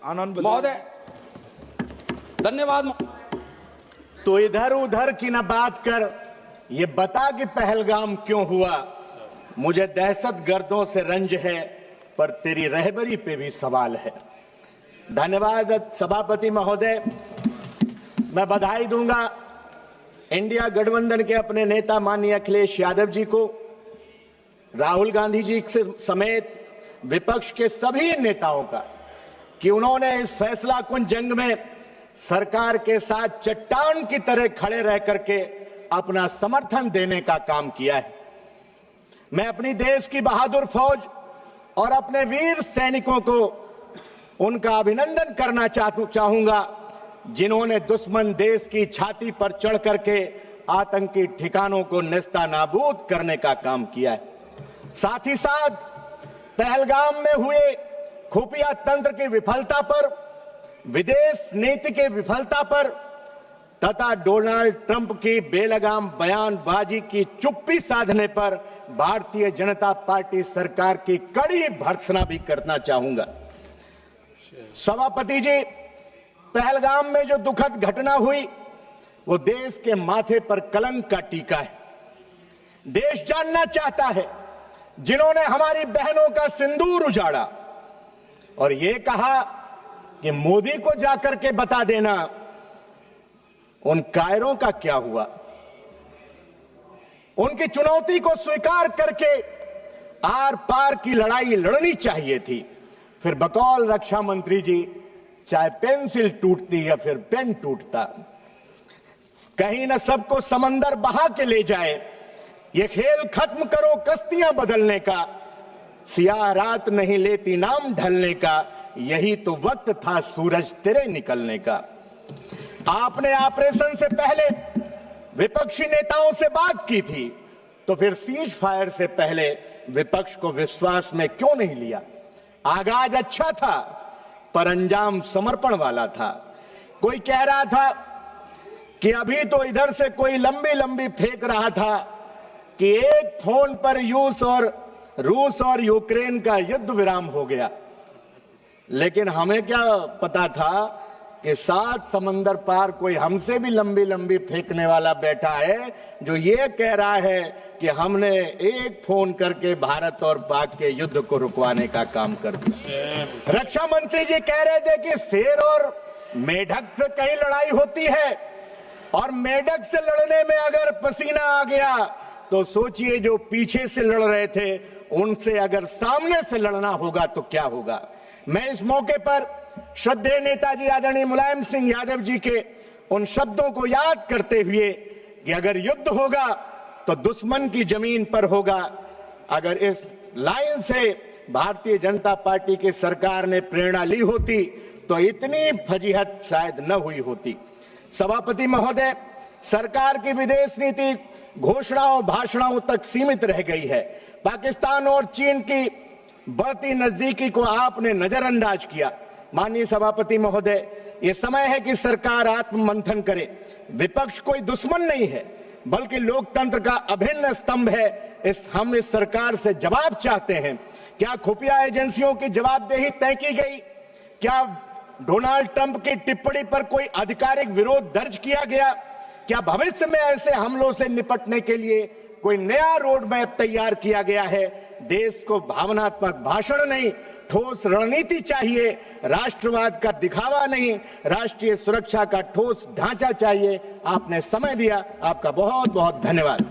आनंद महोदय धन्यवाद। तो इधर उधर की न बात कर, ये बता कि पहलगाम क्यों हुआ। मुझे दहशत गर्दों से रंज है, पर तेरी रहबरी पे भी सवाल है। धन्यवाद सभापति महोदय। मैं बधाई दूंगा इंडिया गठबंधन के अपने नेता माननीय अखिलेश यादव जी को, राहुल गांधी जी से समेत विपक्ष के सभी नेताओं का, कि उन्होंने इस फैसला कुन जंग में सरकार के साथ चट्टान की तरह खड़े रह करके अपना समर्थन देने का काम किया है। मैं अपनी देश की बहादुर फौज और अपने वीर सैनिकों को उनका अभिनंदन करना चाहूंगा, जिन्होंने दुश्मन देश की छाती पर चढ़ करके आतंकी ठिकानों को नेस्तनाबूद करने का काम किया है। साथ ही साथ पहलगाम में हुए खुफिया तंत्र की विफलता पर, विदेश नीति के विफलता पर तथा डोनाल्ड ट्रंप की बेलगाम बयानबाजी की चुप्पी साधने पर भारतीय जनता पार्टी सरकार की कड़ी भर्त्सना भी करना चाहूंगा। सभापति जी, पहलगाम में जो दुखद घटना हुई वो देश के माथे पर कलंक का टीका है। देश जानना चाहता है जिन्होंने हमारी बहनों का सिंदूर उजाड़ा और ये कहा कि मोदी को जाकर के बता देना उन कायरों का क्या हुआ। उनकी चुनौती को स्वीकार करके आर पार की लड़ाई लड़नी चाहिए थी। फिर बकौल रक्षा मंत्री जी, चाहे पेंसिल टूटती या फिर पेन टूटता, कहीं न सबको समंदर बहा के ले जाए। ये खेल खत्म करो कश्तियां बदलने का, सियाह रात नहीं लेती नाम ढलने का, यही तो वक्त था सूरज तेरे निकलने का। आपने ऑपरेशन से पहले विपक्षी नेताओं से बात की थी, तो फिर सीज फायर से पहले विपक्ष को विश्वास में क्यों नहीं लिया। आगाज अच्छा था पर अंजाम समर्पण वाला था। कोई कह रहा था कि अभी तो इधर से कोई लंबी लंबी फेंक रहा था कि एक फोन पर रूस और यूक्रेन का युद्ध विराम हो गया, लेकिन हमें क्या पता था कि 7 समंदर पार कोई हमसे भी लंबी लंबी फेंकने वाला बैठा है, जो ये कह रहा है कि हमने एक फोन करके भारत और पाक के युद्ध को रुकवाने का काम कर दिया। रक्षा मंत्री जी कह रहे थे कि शेर और मेढक से कहीं लड़ाई होती है, और मेढक से लड़ने में अगर पसीना आ गया तो सोचिए जो पीछे से लड़ रहे थे उनसे अगर सामने से लड़ना होगा तो क्या होगा। मैं इस मौके पर श्रद्धेय नेताजी आदरणीय मुलायम सिंह यादव जी के उन शब्दों को याद करते हुए कि अगर युद्ध होगा तो दुश्मन की जमीन पर होगा, अगर इस लाइन से भारतीय जनता पार्टी की सरकार ने प्रेरणा ली होती तो इतनी फजीहत शायद न हुई होती। सभापति महोदय, सरकार की विदेश नीति घोषणाओं भाषणों तक सीमित रह गई है। पाकिस्तान और चीन की बढ़ती नजदीकी को आपने नजरअंदाज किया। माननीय सभापति महोदय, ये समय है कि सरकार आत्ममंथन करे। विपक्ष कोई दुश्मन नहीं है, बल्कि लोकतंत्र का अभिन्न स्तंभ है। हम इस सरकार से जवाब चाहते हैं। क्या खुफिया एजेंसियों की जवाबदेही तय की गई? क्या डोनाल्ड ट्रंप की टिप्पणी पर कोई आधिकारिक विरोध दर्ज किया गया? क्या भविष्य में ऐसे हमलों से निपटने के लिए कोई नया रोड मैप तैयार किया गया है? देश को भावनात्मक भाषण नहीं, ठोस रणनीति चाहिए। राष्ट्रवाद का दिखावा नहीं, राष्ट्रीय सुरक्षा का ठोस ढांचा चाहिए। आपने समय दिया, आपका बहुत बहुत धन्यवाद।